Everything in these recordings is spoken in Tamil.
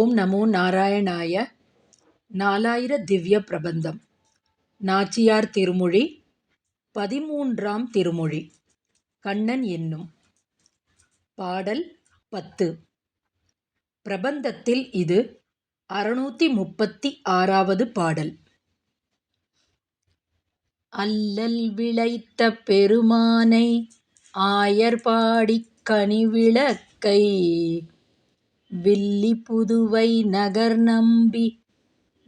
ஓம் நமோ நாராயணாய. நாலாயிர திவ்ய பிரபந்தம். நாச்சியார் திருமொழி 13ஆம் திருமொழி. கண்ணன் என்னும். பாடல் 10. பிரபந்தத்தில் இது 636வது பாடல். அல்லல் விளைத்த பெருமானை ஆயர்பாடிக் கனிவிளக்கை வில்லி புதுவை நகர் நம்பி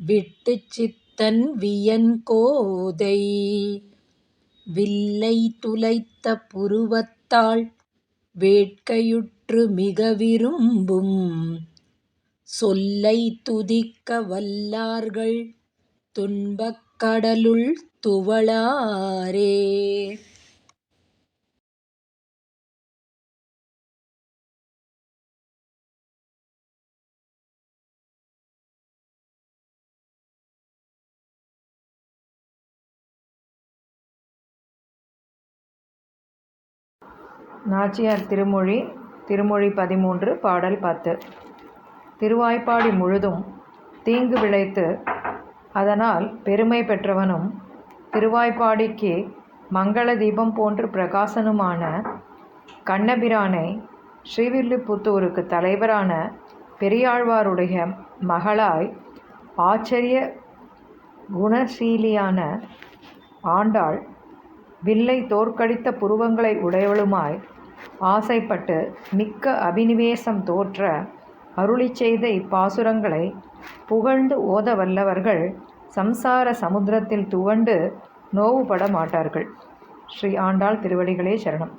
விட்டுச் சித்தன் வியன்கோதை வில்லை துளைத்த புருவத்தாள் வேட்கையுற்று மிக விரும்பும் சொல்லை துதிக்க வல்லார்கள் துன்பக் கடலுள் துவளாரே. நாச்சியார் திருமொழி திருமொழி 13 பாடல் 10. திருவாய்ப்பாடி முழுதும் தீங்கு விளைத்து அதனால் பெருமை பெற்றவனும் திருவாய்ப்பாடிக்கு மங்கள தீபம் போன்று பிரகாசனுமான கண்ணபிரானை ஸ்ரீவில்லிபுத்தூருக்கு தலைவரான பெரியாழ்வாருடைய மகளாய் ஆச்சரிய குணசீலியான ஆண்டாள் வில்லை தோற்கடித்த புருவங்களை உடையவளுமாய் ஆசைப்பட்டு மிக்க அபினிவேசம் தோற்ற அருளி செய்த இப்பாசுரங்களை புகழ்ந்து ஓத வல்லவர்கள் சம்சார சமுத்திரத்தில் துவண்டு நோவுபட மாட்டார்கள். ஸ்ரீ ஆண்டாள் திருவடிகளே சரணம்.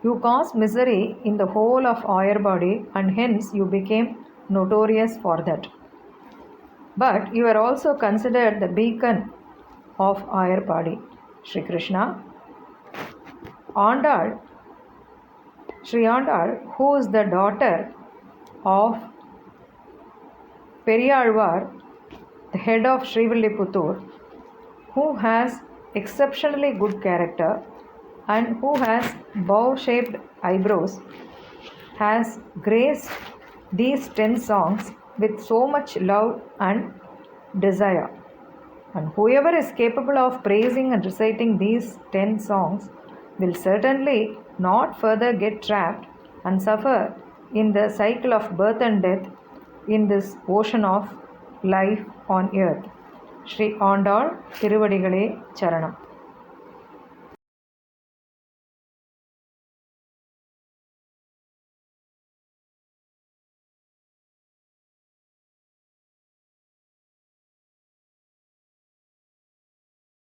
You caused misery in the whole of Ayarbadi and hence you became notorious for that. But you are also considered the beacon of Ayarbadi. Shri Krishna. Shri Andal, who is the daughter of Periyalvar, the head of Srivilliputtoour, who has exceptionally good character and who has bow-shaped eyebrows, has graced these 10 songs with so much love and desire. And whoever is capable of praising and reciting these 10 songs will certainly not further get trapped and suffer in the cycle of birth and death in this ocean of life on earth. Shri Andal Tiruvadigalе Charanam.